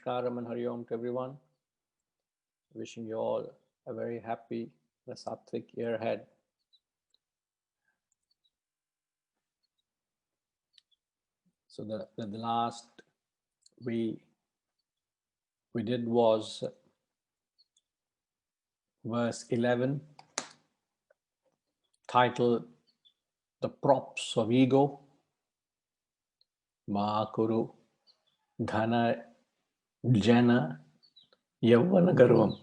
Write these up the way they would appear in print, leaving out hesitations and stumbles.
Namaskaram and Hari Om to everyone. Wishing you all a very happy Sattvic year ahead. So the last we did was verse 11, titled The Props of Ego. Ma kuru dhana jana yavana garvam.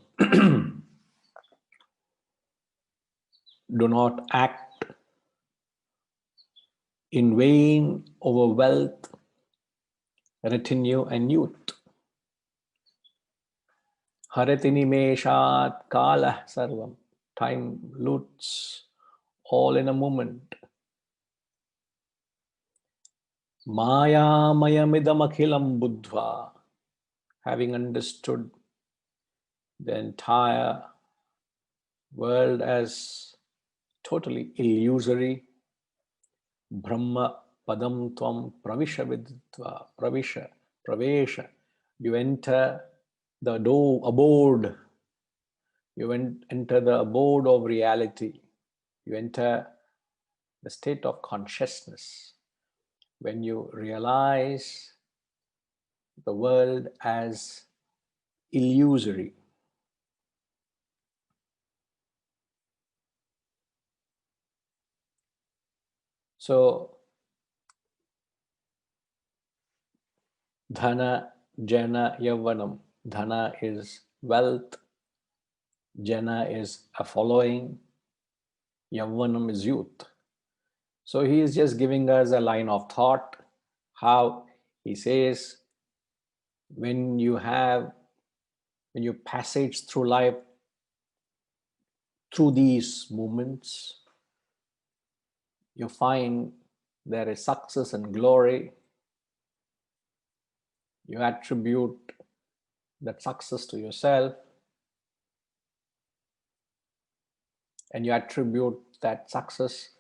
Do not act in vain over wealth, retinue and youth. Haratini meshat kala sarvam. Time loots all in a moment. Maya mayamidam akhilam buddha. Having understood the entire world as totally illusory, Brahma padam tvam pravisha vidva, pravesha. You enter the abode. You enter the abode of reality. You enter the state of consciousness. When you realize the world as illusory. So, dhana, jana, yavanam. Dhana is wealth. Jana is a following. Yavanam is youth. So he is just giving us a line of thought, how he says, when you passage through life, through these moments, you find there is success and glory. You attribute that success to yourself, and you attribute that success,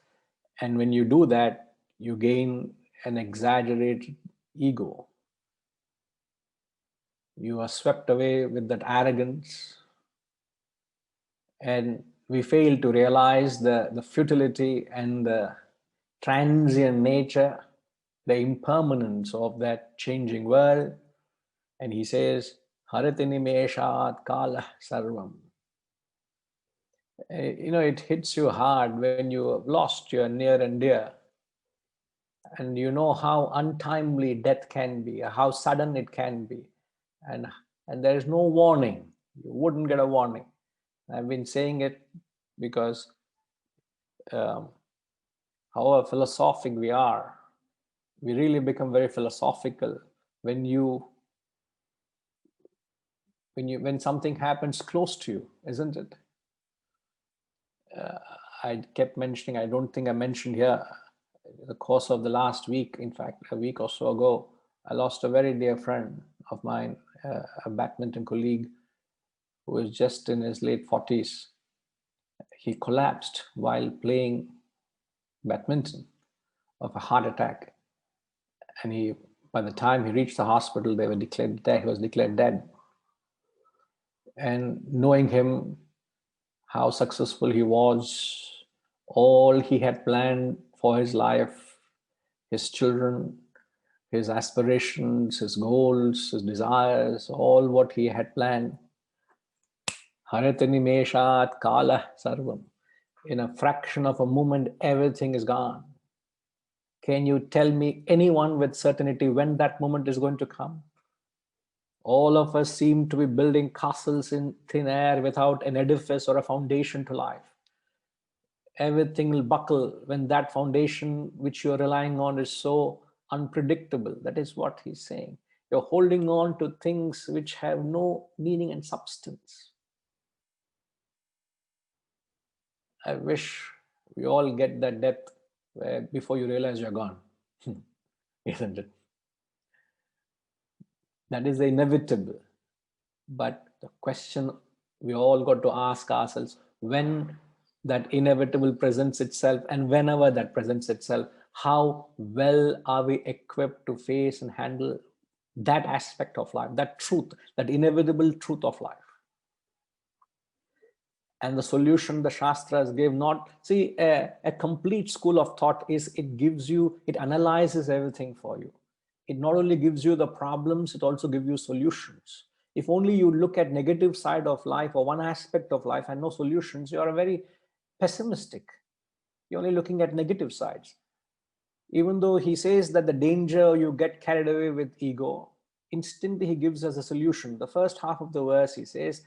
and when you do that, you gain an exaggerated ego. You are swept away with that arrogance, and we fail to realize the futility and the transient nature, the impermanence of that changing world. And he says, Haratini meshat kala sarvam. It hits you hard when you have lost your near and dear. And you know how untimely death can be, how sudden it can be. And there is no warning. You wouldn't get a warning. I've been saying it because however philosophic we are, we really become very philosophical when something happens close to you, isn't it? I kept mentioning, I don't think I mentioned here, in the course of the last week, in fact, a week or so ago, I lost a very dear friend of mine, a badminton colleague who was just in his late 40s. He collapsed while playing badminton of a heart attack. And by the time he reached the hospital, he was declared dead. And knowing him, how successful he was, all he had planned for his life, his children, his aspirations, his goals, his desires, all what he had planned. Haratini meshat kala sarvam. In a fraction of a moment, everything is gone. Can you tell me anyone with certainty when that moment is going to come? All of us seem to be building castles in thin air without an edifice or a foundation to life. Everything will buckle when that foundation which you're relying on is so unpredictable. That is what he's saying. You're holding on to things which have no meaning and substance. I wish we all get that depth where before you realize you're gone. Isn't it? That is the inevitable. But the question we all got to ask ourselves, when that inevitable presents itself, and whenever that presents itself, how well are we equipped to face and handle that aspect of life, that truth, that inevitable truth of life. And the solution the Shastras gave, not, see, a complete school of thought is it gives you, it analyzes everything for you. It not only gives you the problems, it also gives you solutions. If only you look at negative side of life or one aspect of life and no solutions, you are very pessimistic. You're only looking at negative sides. Even though he says that the danger you get carried away with ego, instantly he gives us a solution. The first half of the verse, he says,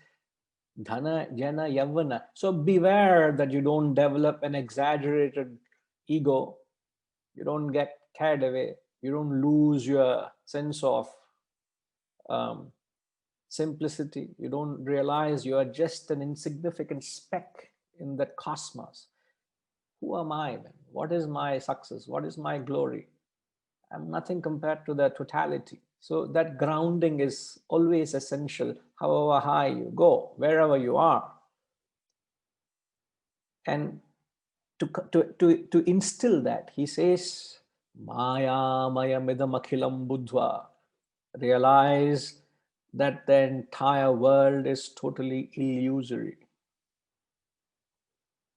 Dhana, Jana, Yavana. So beware that you don't develop an exaggerated ego. You don't get carried away. You don't lose your sense of simplicity. You don't realize you are just an insignificant speck in that cosmos. Who am I, man? What is my success? What is my glory? I'm nothing compared to the totality. So that grounding is always essential, however high you go, wherever you are. And to instill that, he says, Maya Maya Midam Akhilam Buddha. Realize that the entire world is totally illusory.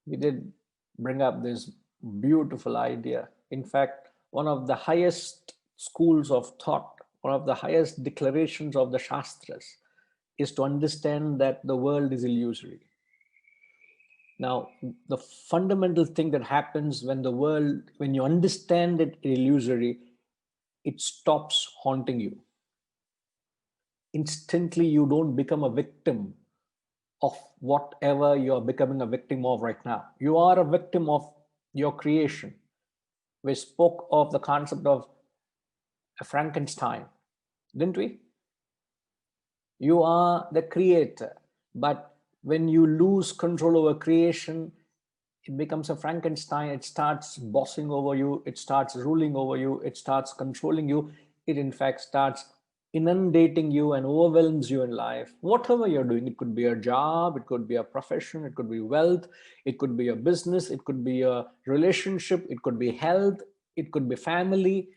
We did bring up this beautiful idea. In fact, one of the highest schools of thought, one of the highest declarations of the Shastras is to understand that the world is illusory. Now, the fundamental thing that happens when the world, when you understand it illusory, it stops haunting you. Instantly, you don't become a victim of whatever you're becoming a victim of right now. You are a victim of your creation. We spoke of the concept of a Frankenstein, didn't we? You are the creator, but when you lose control over creation, it becomes a Frankenstein. It starts bossing over you. It starts ruling over you. It starts controlling you. It in fact starts inundating you and overwhelms you in life. Whatever you're doing, it could be a job, it could be a profession, it could be wealth, it could be a business, it could be a relationship, it could be health, it could be family,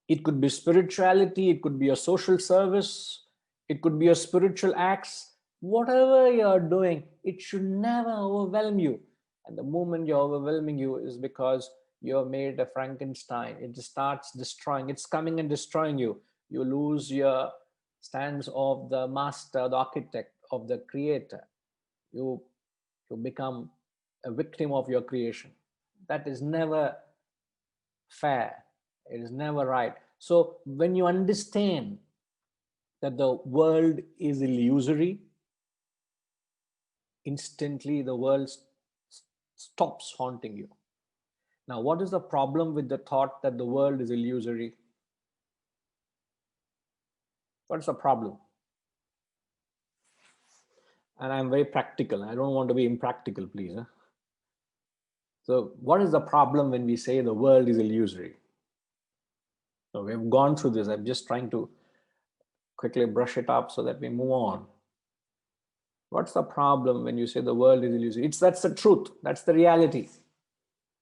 it could be spirituality, it could be a social service, it could be a spiritual acts. Whatever you're doing, it should never overwhelm you. And the moment you're overwhelming you is because you're made a Frankenstein. It just starts destroying. It's coming and destroying you. You lose your stance of the master, the architect, of the creator. You become a victim of your creation. That is never fair. It is never right. So when you understand that the world is illusory, instantly the world stops haunting you. Now, what is the problem with the thought that the world is illusory? What's the problem? And I'm very practical. I don't want to be impractical, please. Huh? So what is the problem when we say the world is illusory? So we've gone through this. I'm just trying to quickly brush it up so that we move on. What's the problem when you say the world is illusory? That's the truth. That's the reality.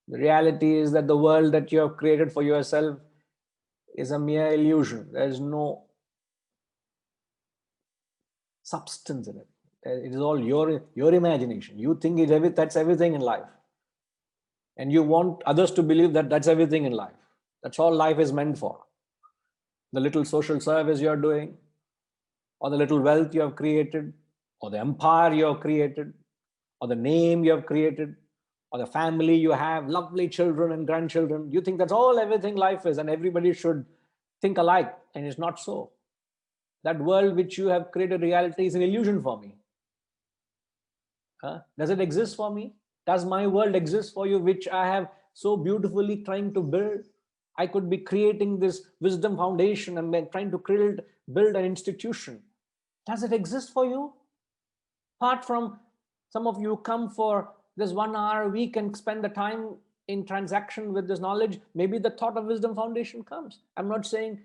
The reality is that the world that you have created for yourself is a mere illusion. There is no substance in it. It is all your imagination. You think that's everything in life. And you want others to believe that that's everything in life. That's all life is meant for. The little social service you're doing, or the little wealth you have created, or the empire you have created, or the name you have created, or the family you have, lovely children and grandchildren. You think that's all everything life is, and everybody should think alike. And it's not so. That world which you have created reality is an illusion for me. Does it exist for me? Does my world exist for you, which I have so beautifully trying to build? I could be creating this wisdom foundation and trying to build an institution. Does it exist for you? Apart from some of you come for this 1 hour a week and spend the time in transaction with this knowledge, maybe the thought of wisdom foundation comes. I'm not saying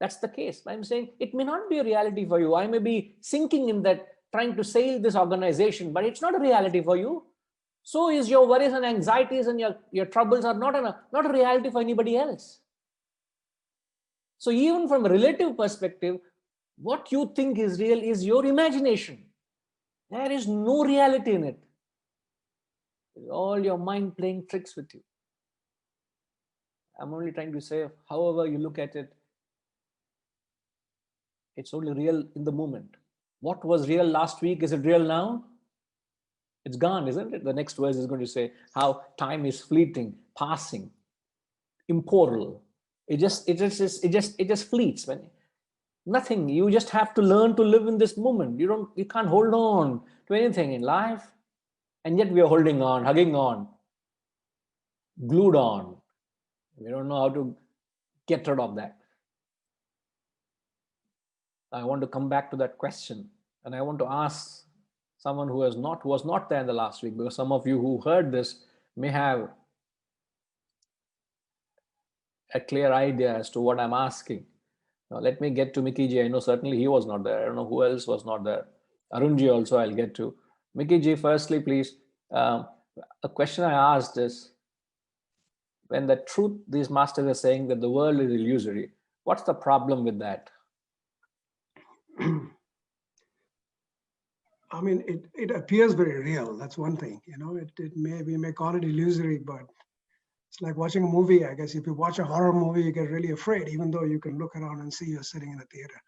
that's the case. I'm saying it may not be a reality for you. I may be sinking in that, trying to sail this organization, but it's not a reality for you. So is your worries and anxieties and your troubles are not a reality for anybody else. So even from a relative perspective, what you think is real is your imagination. There is no reality in it. It's all your mind playing tricks with you. I'm only trying to say, however you look at it, it's only real in the moment. What was real last week, is it real now? It's gone, isn't it? The next verse is going to say how time is fleeting, passing, immoral. It just fleets. When nothing. You just have to learn to live in this moment. You can't hold on to anything in life, and yet we are holding on, hugging on, glued on. We don't know how to get rid of that. I want to come back to that question, and I want to ask someone who was not there in the last week, because some of you who heard this may have a clear idea as to what I'm asking. Now, let me get to Mickey Ji. I know certainly he was not there. I don't know who else was not there. Arun Ji also I'll get to. Mickey Ji, firstly, please. A question I asked is, when the truth these masters are saying that the world is illusory, what's the problem with that? I mean, it appears very real. That's one thing. We may call it illusory, but it's like watching a movie. I guess if you watch a horror movie, you get really afraid, even though you can look around and see you're sitting in a theater.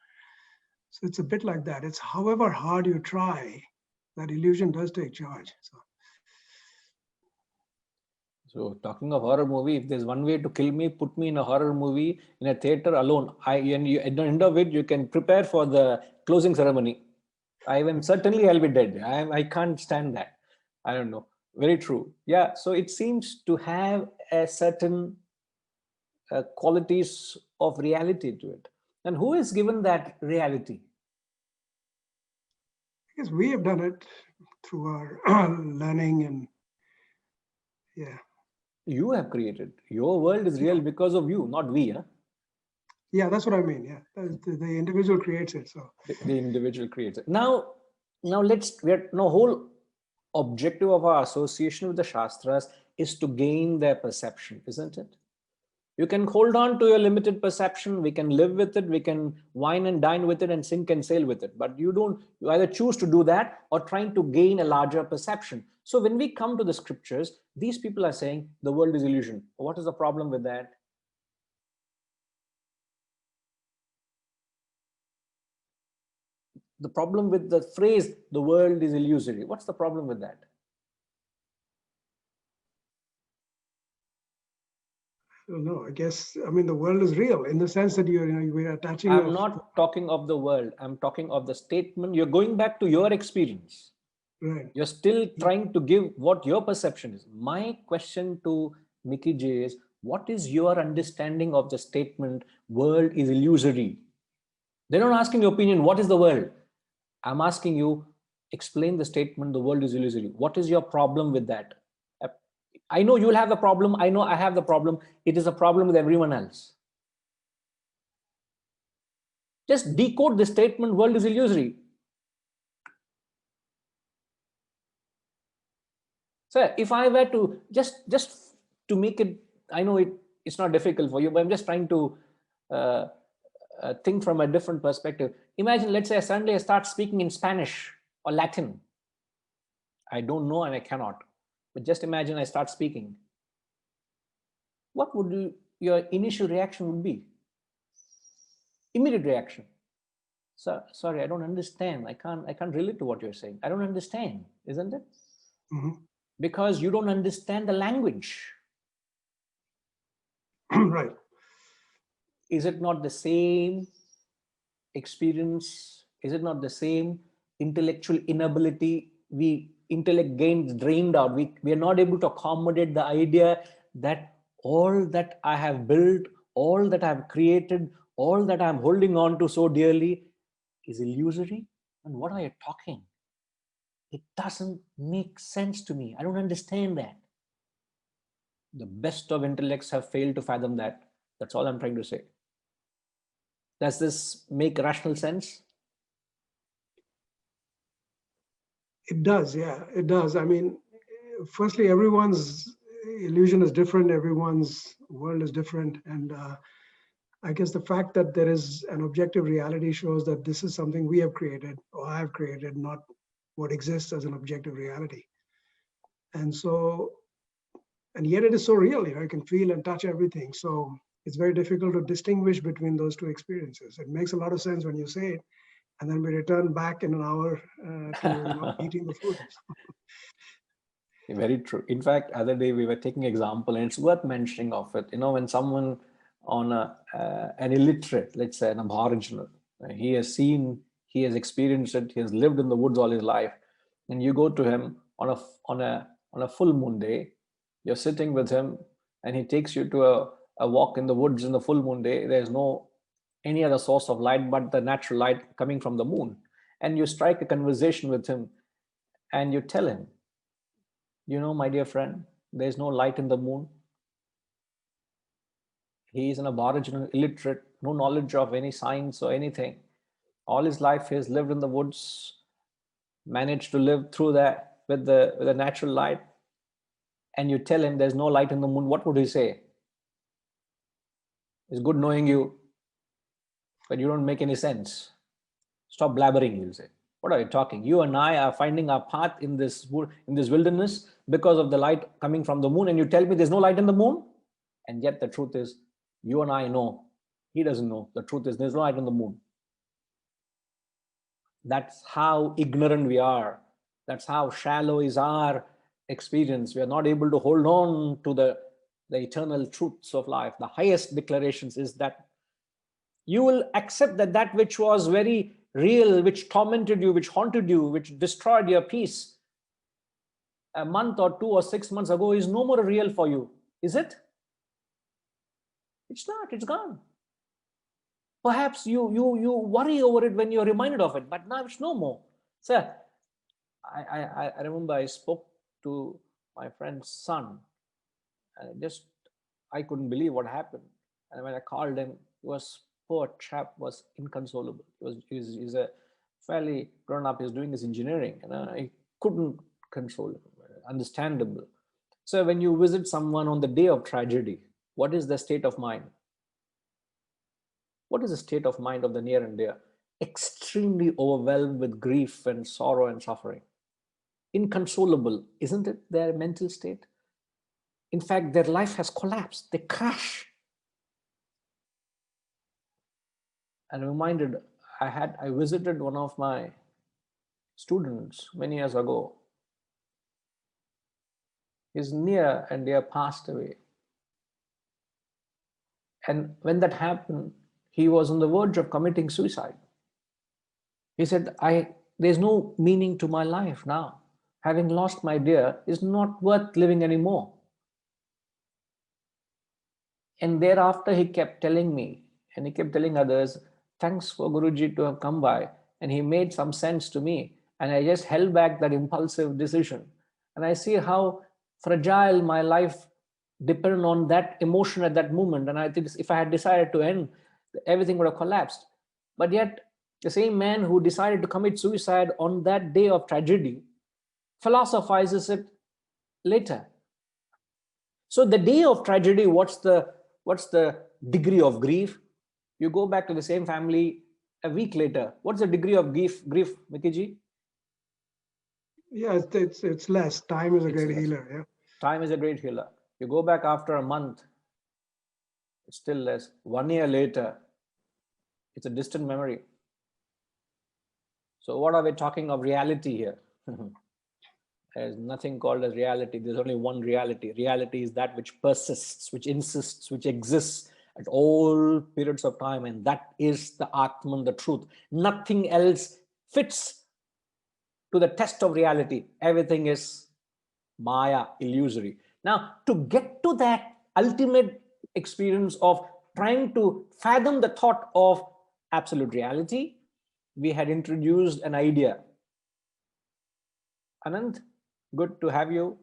So it's a bit like that. It's however hard you try, that illusion does take charge. So talking of horror movie, if there's one way to kill me, put me in a horror movie in a theater alone. And at the end of it, you can prepare for the closing ceremony. Certainly I'll be dead. I can't stand that. I don't know. Very true. Yeah. So it seems to have a certain qualities of reality to it. And who is given that reality? I guess we have done it through our learning and yeah. You have created. Your world is real because of you, not we. Huh? Yeah, that's what I mean. Yeah, the individual creates it. So the individual creates it. Now whole objective of our association with the Shastras is to gain their perception, isn't it? You can hold on to your limited perception. We can live with it. We can wine and dine with it and sink and sail with it. But you either choose to do that or trying to gain a larger perception. So when we come to the scriptures, these people are saying the world is illusion. What is the problem with that? The problem with the phrase, the world is illusory. What's the problem with that? I don't know. I guess, I mean, the world is real in the sense that we're attaching. I'm not talking of the world. I'm talking of the statement. You're going back to your experience. Right. You're still trying to give what your perception is. My question to Mickey J is, what is your understanding of the statement, world is illusory? They're not asking your opinion, what is the world? I'm asking you, explain the statement, the world is illusory. What is your problem with that? I know you'll have the problem. I know I have the problem. It is a problem with everyone else. Just decode the statement, world is illusory. So if I were to just to make it, I know it's not difficult for you, but I'm just trying to think from a different perspective. Imagine, let's say suddenly I start speaking in Spanish or Latin. I don't know and I cannot, but just imagine I start speaking. What would your initial reaction would be? Immediate reaction. Sorry, I don't understand. I can't relate to what you're saying. I don't understand, isn't it? Mm-hmm. Because you don't understand the language. Right. Is it not the same experience? Is it not the same intellectual inability? Intellect gains drained out. We are not able to accommodate the idea that all that I have built, all that I have created, all that I'm holding on to so dearly is illusory. And what are you talking? It doesn't make sense to me. I don't understand that. The best of intellects have failed to fathom that. That's all I'm trying to say. Does this make rational sense? It does, yeah, it does. I mean, firstly, everyone's illusion is different. Everyone's world is different. And I guess the fact that there is an objective reality shows that this is something we have created or I have created, not what exists as an objective reality. And so, and yet it is so real, you can feel and touch everything. So it's very difficult to distinguish between those two experiences. It makes a lot of sense when you say it, and then we return back in an hour to eating the food. Very true. In fact, other day we were taking example, and it's worth mentioning of it. When someone on an illiterate, let's say an aboriginal, he has seen, he has experienced it, he has lived in the woods all his life, and you go to him on a full moon day, you're sitting with him, and he takes you to a walk in the woods in the full moon day. There's no any other source of light but the natural light coming from the moon, and you strike a conversation with him, and you tell him, my dear friend, there's no light in the moon. He is an aboriginal, illiterate, no knowledge of any science or anything. All his life he has lived in the woods, managed to live through that with the natural light. And you tell him there's no light in the moon, what would he say? It's good knowing you, but you don't make any sense. Stop blabbering, he'll say. What are you talking? You and I are finding our path in this wilderness because of the light coming from the moon, and you tell me there's no light in the moon? And yet the truth is, you and I know. He doesn't know. The truth is, there's no light in the moon. That's how ignorant we are. That's how shallow is our experience. We are not able to hold on to the eternal truths of life. The highest declarations is that you will accept that which was very real, which tormented you, which haunted you, which destroyed your peace a month or 2 or 6 months ago is no more real for you. Is it? It's not. It's gone. Perhaps you worry over it when you're reminded of it, but now it's no more. Sir, I remember I spoke to my friend's son, and I couldn't believe what happened. And when I called him, poor chap was inconsolable. He's a fairly grown up. He's doing his engineering, and I couldn't console him. Understandable. So when you visit someone on the day of tragedy, what is the state of mind? What is the state of mind of the near and dear? Extremely overwhelmed with grief and sorrow and suffering. Inconsolable, isn't it their mental state? In fact, their life has collapsed. They crash. And reminded, I visited one of my students many years ago. His near and dear passed away. And when that happened, he was on the verge of committing suicide. He said, there's no meaning to my life now. Having lost my dear is not worth living anymore. And thereafter, he kept telling me, and he kept telling others, thanks for Guruji to have come by. And he made some sense to me. And I just held back that impulsive decision. And I see how fragile my life depended on that emotion at that moment. And I think if I had decided to end, everything would have collapsed. But yet, the same man who decided to commit suicide on that day of tragedy philosophizes it later. So the day of tragedy, what's the degree of grief? You go back to the same family a week later. What's the degree of grief, Mikiji? Yeah, it's less. Time is a great healer. Yeah. Time is a great healer. You go back after a month, it's still less. 1 year later, it's a distant memory. So what are we talking of reality here? There's nothing called as reality. There's only one reality. Reality is that which persists, which insists, which exists at all periods of time. And that is the Atman, the truth. Nothing else fits to the test of reality. Everything is Maya, illusory. Now, to get to that ultimate experience of trying to fathom the thought of absolute reality, we had introduced an idea. Anand, good to have you.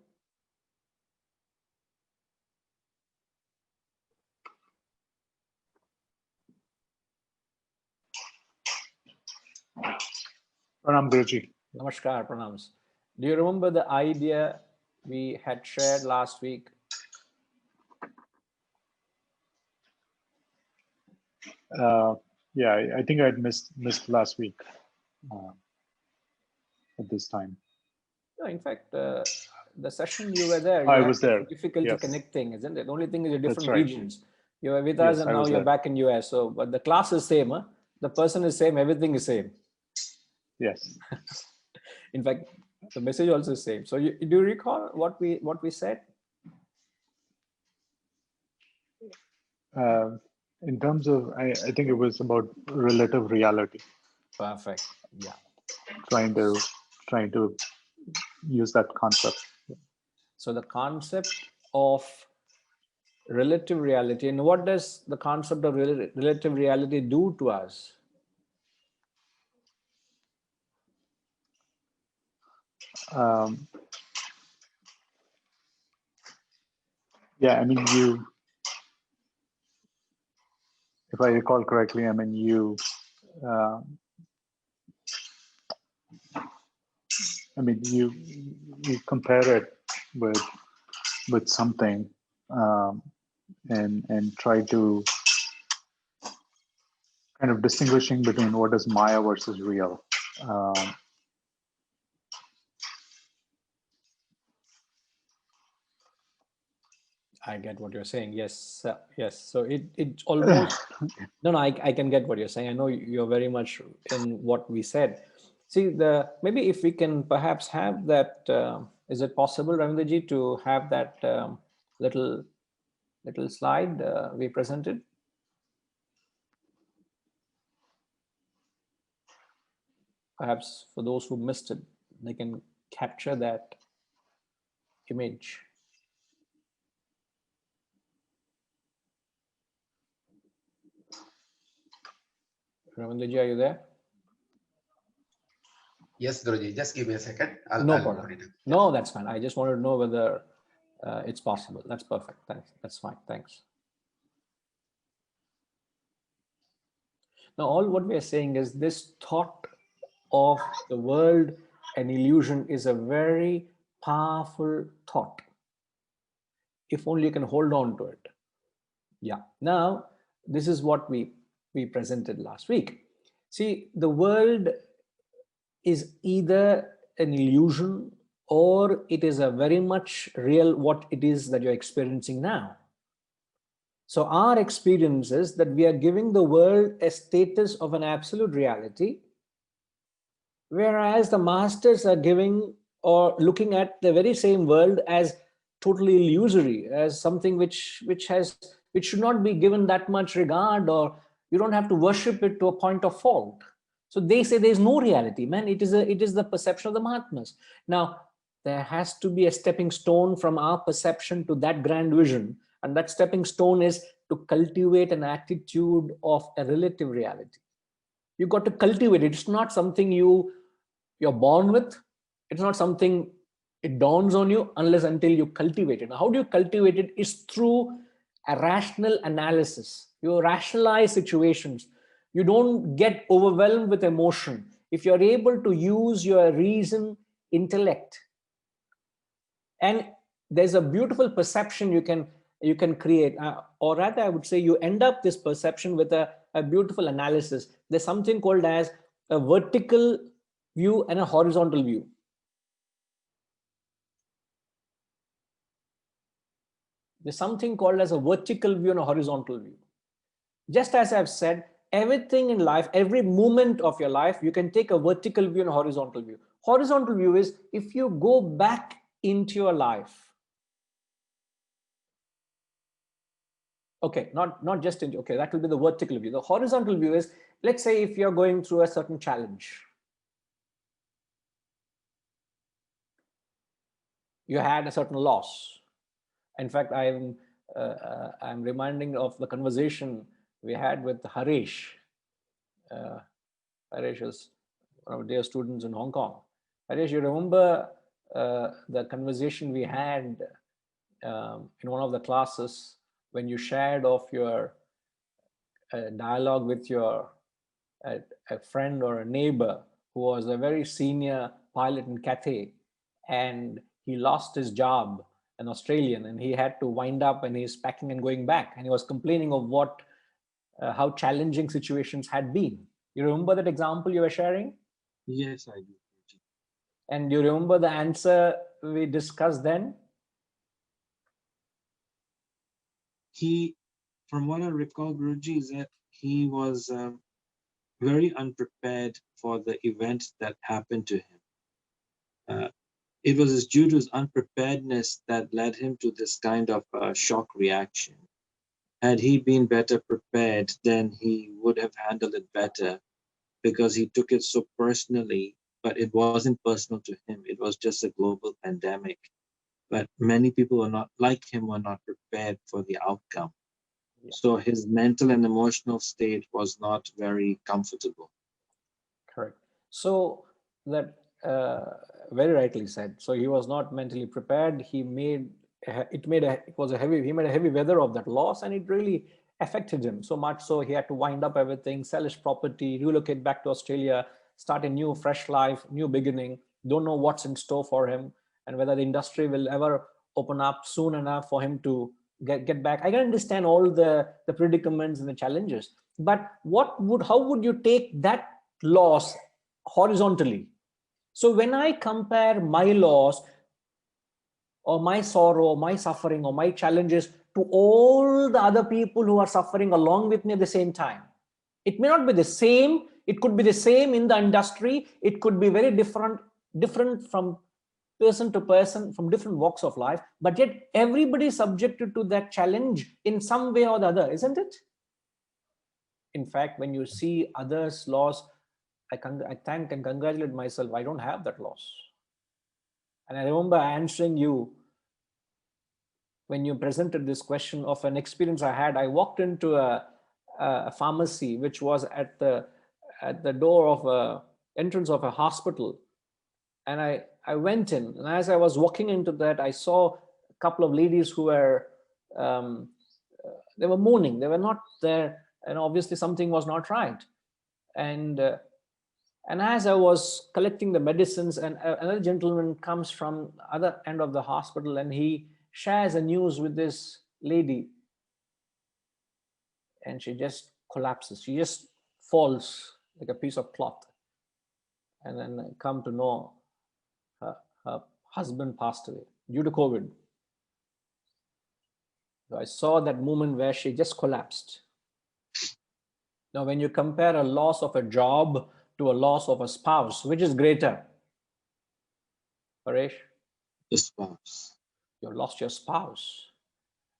Pranam Guruji. Namaskar, pranams. Do you remember the idea we had shared last week? Yeah, I think I'd missed last week at this time. No, in fact, the session you were there, I you had was there. difficulty Yes, connecting, isn't it? The only thing is you're that's different right. regions. You were with us, Yes, and I now was you're there. back in US. So, but the class is same, huh? The person is same, everything is same. Yes. In fact, the message also is same. So, do you recall what we said? In terms of, I think it was about relative reality. Perfect. Yeah. Trying to use that concept. So the concept of relative reality, and what does the concept of relative reality do to us? Yeah, I mean, if I recall correctly, I mean, you compare it with something, and try to kind of distinguishing between what is Maya versus real. I get what you're saying. Yes, yes. So it almost no. I can get what you're saying. I know you're very much in what we said. See, maybe if we can perhaps have that. Is it possible, Ravindraji, to have that little slide we presented? Perhaps for those who missed it, they can capture that image. Ravindraji, are you there? Yes, Guruji, just give me a second. No I'll problem. put it up. No, that's fine. I just wanted to know whether it's possible. That's perfect. Thanks. That's fine. Thanks. Now, all what we are saying is this thought of the world an illusion is a very powerful thought. If only you can hold on to it. Yeah. Now, this is what we presented last week. See, the world is either an illusion or it is a very much real what it is that you're experiencing now. So our experience is that we are giving the world a status of an absolute reality, whereas the masters are giving or looking at the very same world as totally illusory, as something which should not be given that much regard, or you don't have to worship it to a point of fault. So they say there's no reality, man. It is the perception of the Mahatmas. Now, there has to be a stepping stone from our perception to that grand vision. And that stepping stone is to cultivate an attitude of a relative reality. You got to cultivate it. It's not something you're born with. It's not something it dawns on you unless until you cultivate it. Now, how do you cultivate it? Is through a rational analysis. You rationalize situations. You don't get overwhelmed with emotion. If you're able to use your reason, intellect, and there's a beautiful perception you can create, or rather I would say you end up this perception with a beautiful analysis. There's something called as a vertical view and a horizontal view. There's something called as a vertical view and a horizontal view. Just as I've said, everything in life, every moment of your life, you can take a vertical view and a horizontal view. Horizontal view is if you go back into your life. Okay, not just into, okay, that will be the vertical view. The horizontal view is, let's say if you're going through a certain challenge. You had a certain loss. In fact, I'm reminding of the conversation we had with Harish. Harish is one of our dear students in Hong Kong. Harish, you remember the conversation we had in one of the classes when you shared of your dialogue with your a friend or a neighbor who was a very senior pilot in Cathay, and he lost his job, an Australian, and he had to wind up and he's packing and going back, and he was complaining of what how challenging situations had been. You remember that example you were sharing? Yes, I do. And you remember the answer we discussed then? He, from what I recall, Guruji, is that he was very unprepared for the event that happened to him. It was due to his unpreparedness that led him to this kind of shock reaction. Had he been better prepared, then he would have handled it better, because he took it so personally, but it wasn't personal to him. It was just a global pandemic. But many people were not like him, were not prepared for the outcome. Yeah. So his mental and emotional state was not very comfortable. Correct. So that very rightly said. So he was not mentally prepared. He made it made a it was a heavy he made a heavy weather of that loss, and it really affected him so much. So he had to wind up everything, sell his property, relocate back to Australia, start a new fresh life, new beginning. Don't know what's in store for him, and whether the industry will ever open up soon enough for him to get back. I can understand all the predicaments and the challenges, but how would you take that loss horizontally? So when I compare my loss or my sorrow, my suffering, or my challenges to all the other people who are suffering along with me at the same time, it may not be the same. It could be the same in the industry. It could be very different from person to person, from different walks of life, but yet everybody is subjected to that challenge in some way or the other, isn't it? In fact, when you see others' loss, I thank and congratulate myself. I don't have that loss. And I remember answering you when you presented this question of an experience I had. I walked into a pharmacy, which was at the door of a entrance of a hospital. And I went in, and as I was walking into that, I saw a couple of ladies who were, they were mourning. They were not there, and obviously something was not right. And as I was collecting the medicines, and another gentleman comes from the other end of the hospital, and he shares a news with this lady, and she just collapses. She just falls like a piece of cloth. And then I come to know her husband passed away due to COVID. So I saw that moment where she just collapsed. Now, when you compare a loss of a job to a loss of a spouse, which is greater? Paresh? The spouse. You lost your spouse.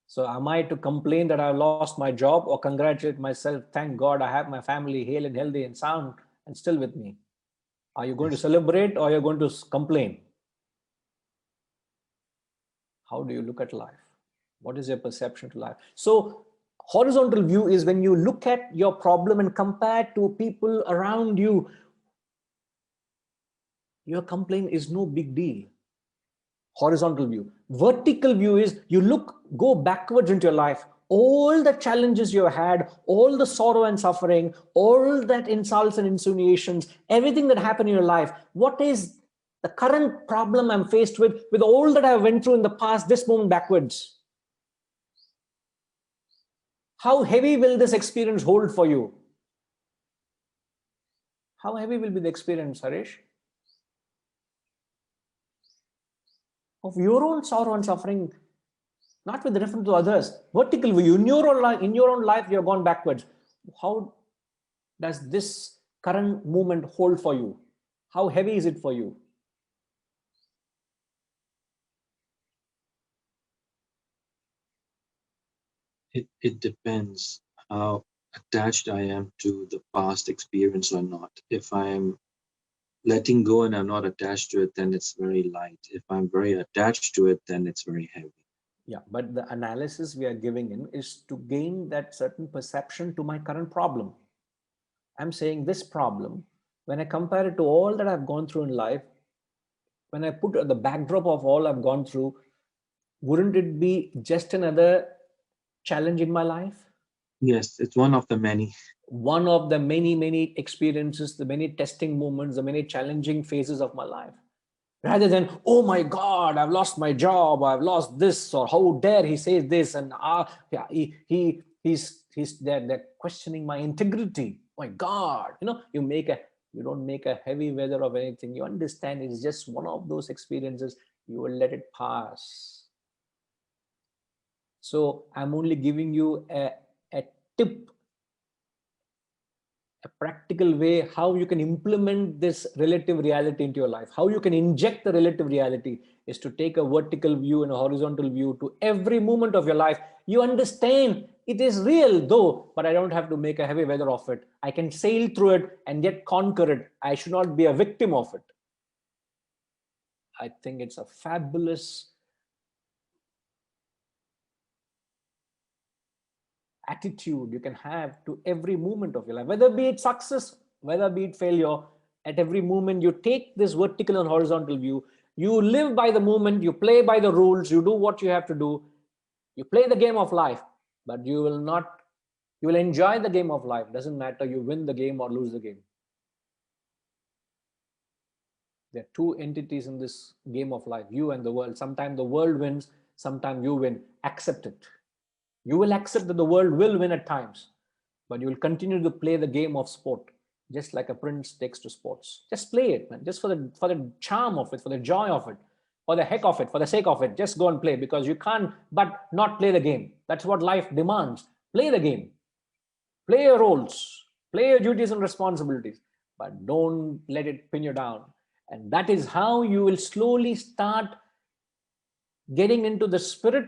So am I to complain that I lost my job, or congratulate myself, thank God I have my family hale and healthy and sound and still with me? Are you going to celebrate, or are you going to complain? How do you look at life? What is your perception to life? So horizontal view is when you look at your problem and compare to people around you. Your complaint is no big deal. Horizontal view. Vertical view is you go backwards into your life. All the challenges you had, all the sorrow and suffering, all that insults and insinuations, everything that happened in your life. What is the current problem I'm faced with all that I went through in the past, this moment backwards? How heavy will this experience hold for you? How heavy will be the experience, Harish? Of your own sorrow and suffering, not with reference to others. Vertical view, in your own life, you have gone backwards. How does this current moment hold for you? How heavy is it for you? It depends how attached I am to the past experience or not. If I am letting go and I'm not attached to it, then it's very light. If I'm very attached to it, then it's very heavy. Yeah, but the analysis we are giving in is to gain that certain perception to my current problem. I'm saying this problem, when I compare it to all that I've gone through in life, when I put the backdrop of all I've gone through, wouldn't it be just another challenge in my life? Yes, it's one of the many. One of the many experiences, the many testing moments, the many challenging phases of my life. Rather than, oh my God, I've lost my job, I've lost this, or how dare he say this, and yeah, he's they're questioning my integrity. My God, you don't make a heavy weather of anything. You understand it's just one of those experiences. You will let it pass. So I'm only giving you a tip, a practical way how you can implement this relative reality into your life. How you can inject the relative reality is to take a vertical view and a horizontal view to every moment of your life. You understand it is real though, but I don't have to make a heavy weather of it. I can sail through it and yet conquer it. I should not be a victim of it. I think it's a fabulous attitude you can have to every moment of your life, whether be it success, whether be it failure. At every moment you take this vertical and horizontal view. You live by the moment, you play by the rules, you do what you have to do, you play the game of life, but you will enjoy the game of life. Doesn't matter you win the game or lose the game. There are two entities in this game of life, you and the world. Sometimes the world wins, sometimes you win. Accept it. You will accept that the world will win at times, but you will continue to play the game of sport, just like a prince takes to sports. Just play it, man. Just for the charm of it, for the joy of it, for the heck of it, for the sake of it. Just go and play, because you can't but not play the game. That's what life demands. Play the game. Play your roles. Play your duties and responsibilities, but don't let it pin you down. And that is how you will slowly start getting into the spirit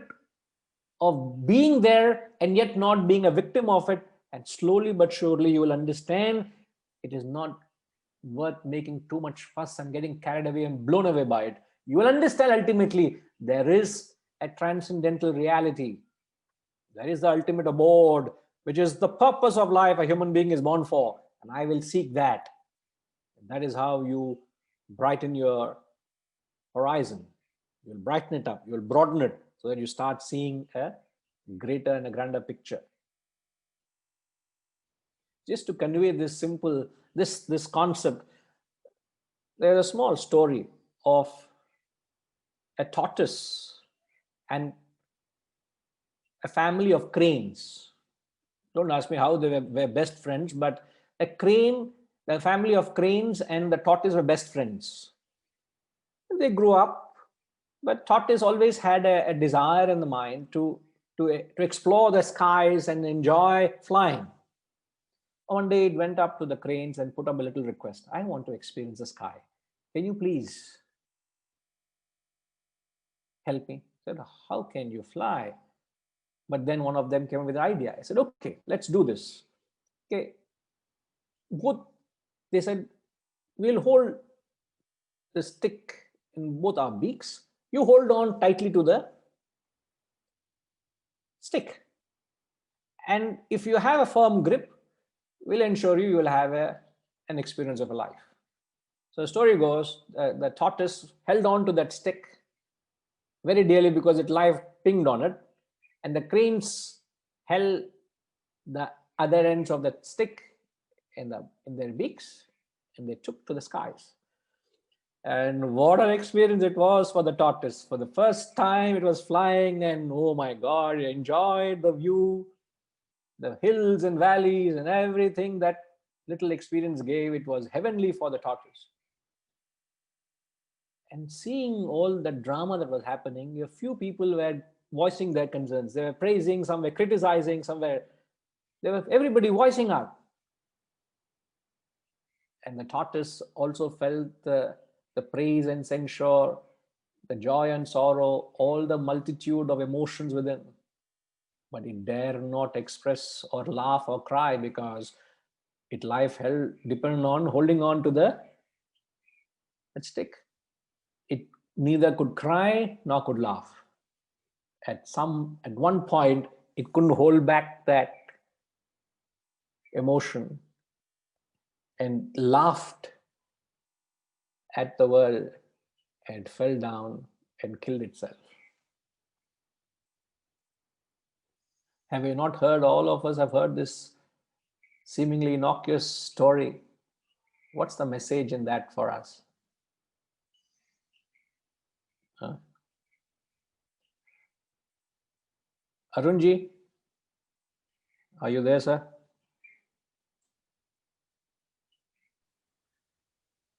of being there and yet not being a victim of it. And slowly but surely you will understand it is not worth making too much fuss and getting carried away and blown away by it. You will understand ultimately there is a transcendental reality. There is the ultimate abode, which is the purpose of life a human being is born for. And I will seek that. That is how you brighten your horizon. You'll brighten it up, you'll broaden it, so that you start seeing a greater and a grander picture. Just to convey this simple, this concept, there's a small story of a tortoise and a family of cranes. Don't ask me how they were best friends, but a crane, the family of cranes and the tortoise were best friends. They grew up, but tortoise always had a desire in the mind to explore the skies and enjoy flying. One day it went up to the cranes and put up a little request. I want to experience the sky. Can you please help me? I said, how can you fly? But then one of them came up with an idea. I said, okay, let's do this. Okay. They said, we'll hold the stick in both our beaks. You hold on tightly to the stick. And if you have a firm grip, we'll ensure you will have an experience of a life. So the story goes, the tortoise held on to that stick very dearly because its life pinged on it. And the cranes held the other ends of the stick in their beaks, and they took to the skies. And what an experience it was for the tortoise. For the first time it was flying, and oh my God, it enjoyed the view, the hills and valleys and everything that little experience gave. It was heavenly for the tortoise. And seeing all the drama that was happening, a few people were voicing their concerns. They were praising, some were criticizing, everybody voicing out. And the tortoise also felt the praise and censure, the joy and sorrow, all the multitude of emotions within. But it dare not express or laugh or cry, because its life depended on holding on to that stick. It neither could cry nor could laugh. At one point, it couldn't hold back that emotion and laughed at the world and fell down and killed itself. Have you not heard? All of us have heard this seemingly innocuous story. What's the message in that for us? Huh? Arunji? Are you there, sir?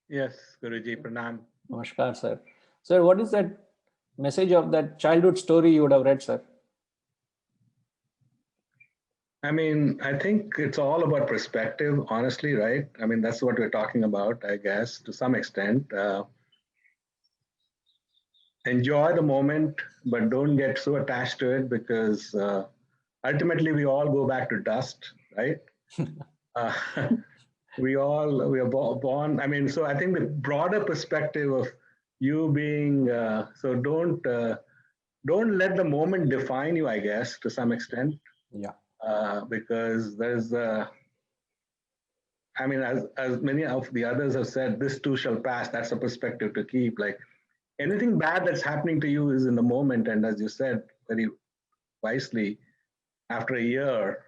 Yes, Guruji, pranam. Namaskar, sir. Sir, what is that message of that childhood story you would have read, sir? I mean, I think it's all about perspective, honestly, right? I mean, that's what we're talking about, I guess, to some extent. Enjoy the moment, but don't get so attached to it because ultimately we all go back to dust, right? uh, we are born. I mean, so I think the broader perspective of you being so don't let the moment define you, I guess, to some extent. Yeah. Because there's I mean, as many of the others have said, this too shall pass. That's a perspective to keep. Like anything bad that's happening to you is in the moment, and as you said very wisely, after a year,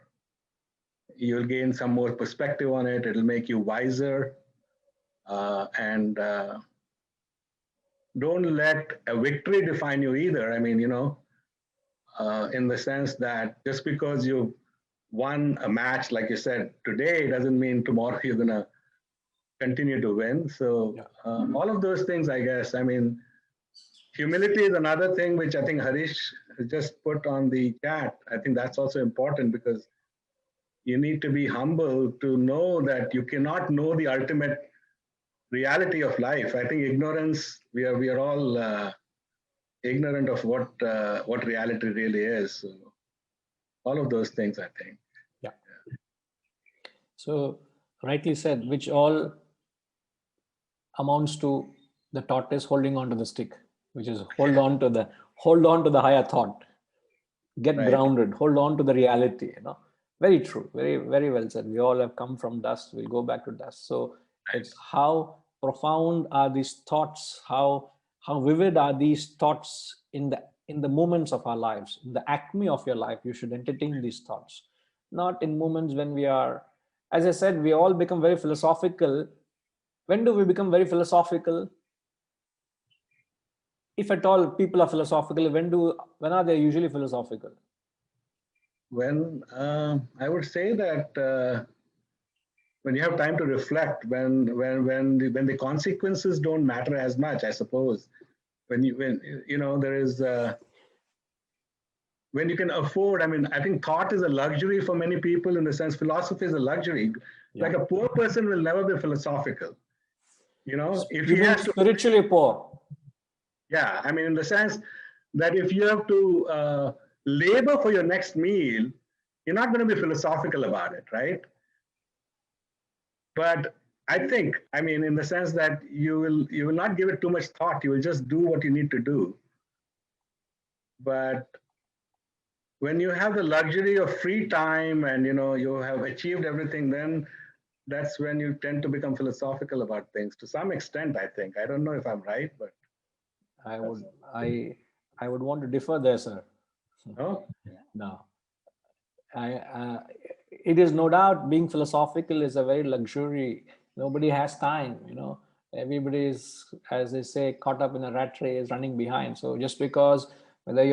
you'll gain some more perspective on it. It'll make you wiser, and don't let a victory define you either. I mean, in the sense that just because you won a match, like you said, today doesn't mean tomorrow you're going to continue to win. So all of those things, I guess, I mean, humility is another thing which I think Harish just put on the chat. I think that's also important because you need to be humble to know that you cannot know the ultimate reality of life. I think ignorance, we are all ignorant of what reality really is. So all of those things, I think. Yeah. So rightly said, which all amounts to the tortoise holding on to the stick, which is hold on to the higher thought, get Right. grounded, hold on to the reality. Very true, very, very well said. We all have come from dust, we'll go back to dust. So it's how profound are these thoughts, how vivid are these thoughts in the moments of our lives, in the acme of your life. You should entertain these thoughts, not in moments when we are, as I said, we all become very philosophical. When do we become very philosophical? If at all people are philosophical, when are they usually philosophical? When I would say that when you have time to reflect, when the consequences don't matter as much, I suppose. When there is when you can afford. I mean, I think thought is a luxury for many people in the sense philosophy is a luxury. Like a poor person will never be philosophical. If You he mean has to, spiritually poor? yeah, I mean, in the sense that if you have to labor for your next meal, you're not going to be philosophical about it, right? But I think, I mean, in the sense that you will not give it too much thought. You will just do what you need to do. But when you have the luxury of free time and you have achieved everything, then that's when you tend to become philosophical about things to some extent. I think. I don't know if I'm right, but I would want to differ there, sir. no. No. It is no doubt being philosophical is a very luxury. Nobody has time, everybody is, as they say, caught up in a rat race, running behind. So just because whether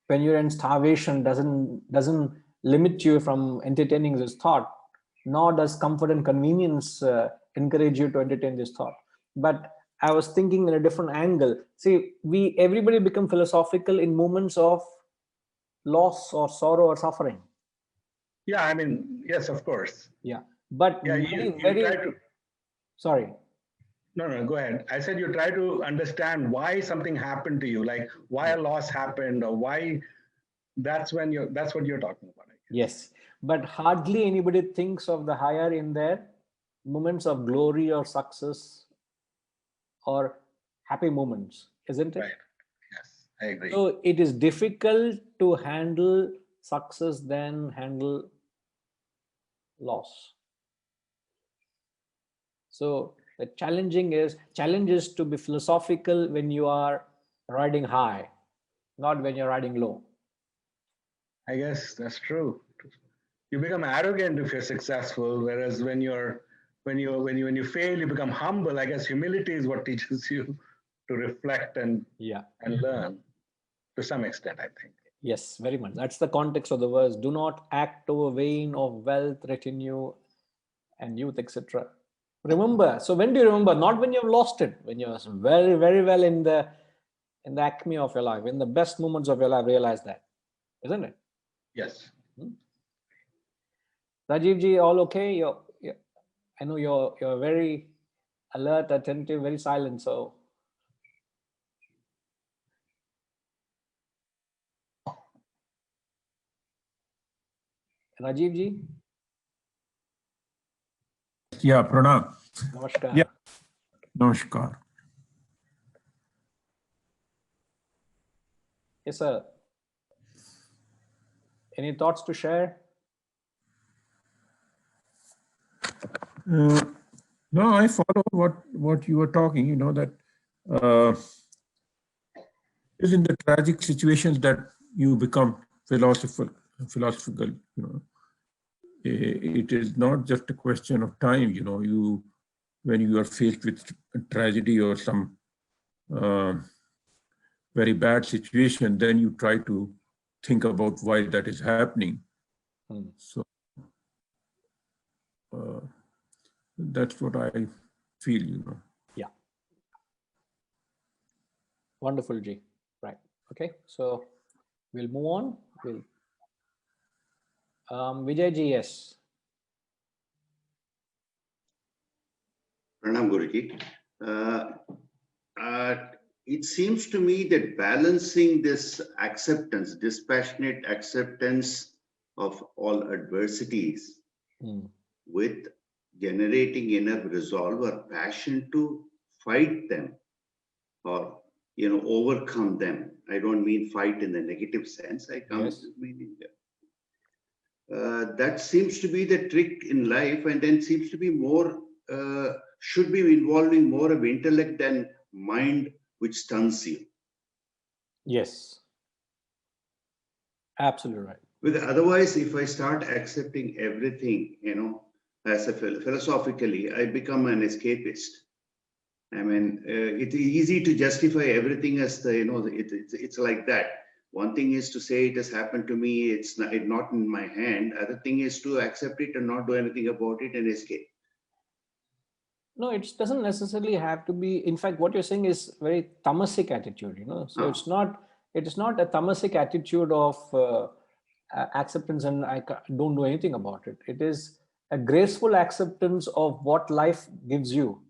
when you're in starvation doesn't limit you from entertaining this thought, nor does comfort and convenience encourage you to entertain this thought. But I was thinking in a different angle. See, everybody become philosophical in moments of loss or sorrow or suffering. Yeah, I mean, yes, of course. Yeah, but yeah, you try to. Sorry. No, go ahead. I said you try to understand why something happened to you, like why a loss happened, or why. That's what you're talking about. Yes, but hardly anybody thinks of the higher in their moments of glory or success or happy moments, isn't it? Right. Yes, I agree. So it is difficult to handle success than handle loss. So the challenge is to be philosophical when you are riding high, not when you're riding low. I guess that's true. You become arrogant if you're successful, whereas when you fail, you become humble. I guess humility is what teaches you to reflect and learn to some extent, I think. Yes, very much. That's the context of the verse. Do not act over vain of wealth, retinue, and youth, etc. Remember. So when do you remember? Not when you've lost it. When you're very, very well in the acme of your life, in the best moments of your life, realize that, isn't it? Yes. Rajiv ji, all okay? I know you're very alert, attentive, very silent. So Rajiv ji, Yeah, Pranam. namaskar. Yeah. Namaskar. Yes, sir. Any thoughts to share? No, I follow what you were talking, that uh, is in the tragic situations that you become philosophical. It is not just a question of time, when you are faced with a tragedy or some uh, very bad situation, then you try to think about why that is happening. So that's what I feel. Yeah. Wonderful, Ji. Right. Okay. So we'll move on. Vijay ji, yes. Pranam Guruji. It seems to me that balancing this acceptance, dispassionate acceptance of all adversities with generating enough resolve or passion to fight them or overcome them. I don't mean fight in the negative sense. I come Yes. meaning that seems to be the trick in life, and then seems to be more should be involving more of intellect than mind, which stuns you. Yes. Absolutely right. With otherwise, if I start accepting everything, as a philosophically, I become an escapist. I mean, it's easy to justify everything as it's like that. One thing is to say it has happened to me, it's not in my hand. Other thing is to accept it and not do anything about it and escape. No, it doesn't necessarily have to be. In fact, what you're saying is very tamasic attitude, So it's not a tamasic attitude of acceptance and I don't do anything about it. It is a graceful acceptance of what life gives you,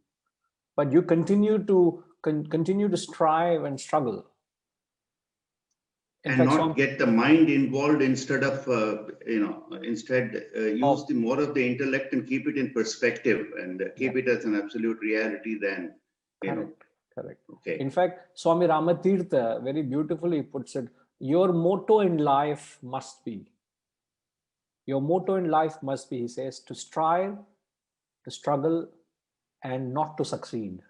but you continue to strive and struggle. In And fact, not get the mind involved instead of use the more of the intellect and keep it in perspective and keep it as an absolute reality. Then correct. Okay. In fact, Swami Ramatirtha very beautifully puts it: your motto in life must be. Your motto in life must be, he says, to strive, to struggle, and not to succeed.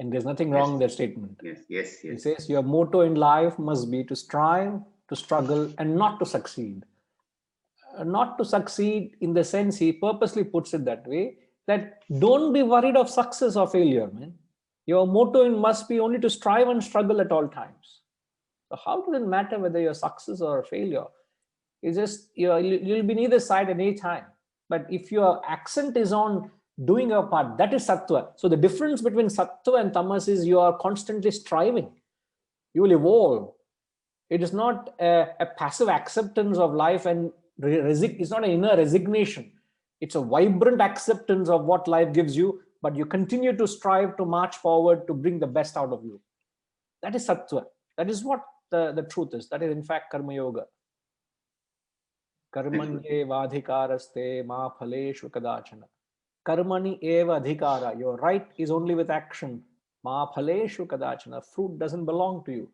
And there's nothing wrong in that statement. Yes. He says your motto in life must be to strive, to struggle, and not to succeed. Not to succeed in the sense he purposely puts it that way, that don't be worried of success or failure, man. Your motto must be only to strive and struggle at all times. So how does it matter whether you're success or failure? It's just you'll be neither side at any time. But if your accent is on doing your part, that is sattva. So the difference between sattva and tamas is you are constantly striving. You will evolve. It is not a passive acceptance of life and it's not an inner resignation. It's a vibrant acceptance of what life gives you, but you continue to strive to march forward to bring the best out of you. That is sattva. That is what the truth is. That is in fact karma yoga. Karmanye vadhikaraste ma phaleshu kadachana. Karmani eva adhikara. Your right is only with action. Ma phaleshu kadachana. Fruit doesn't belong to you.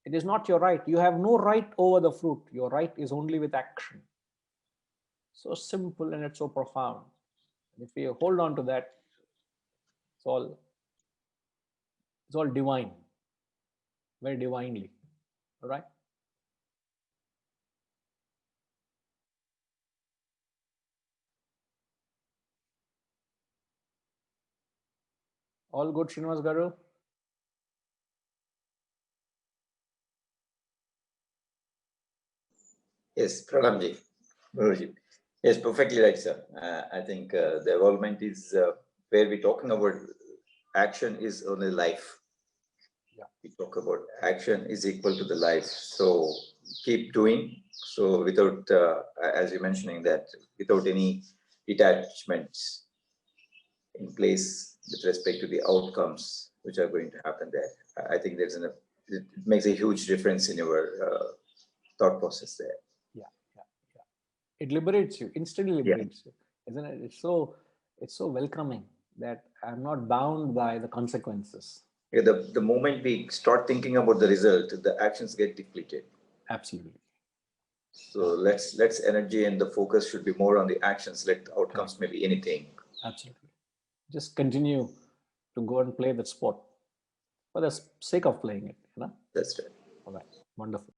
It is not your right. You have no right over the fruit. Your right is only with action. So simple and it's so profound. If we hold on to that, it's all divine, very divinely. All right. All good, Srinivas Garu? Yes, Pranamji. Guruji. Yes, perfectly right, sir. I think the evolvement is where we're talking about action is only life. Yeah. We talk about action is equal to the life. So keep doing. So without, as you're mentioning that, without any detachments in place with respect to the outcomes which are going to happen there. I think it makes a huge difference in your thought process there. Yeah, yeah, yeah. It liberates you, instantly liberates you, isn't it? It's so welcoming that I'm not bound by the consequences. Yeah, the moment we start thinking about the result, the actions get depleted. Absolutely. So let's energy and the focus should be more on the actions. Let the outcomes maybe anything. Absolutely. Just continue to go and play that sport for the sake of playing it, you know? That's right. All right. Wonderful.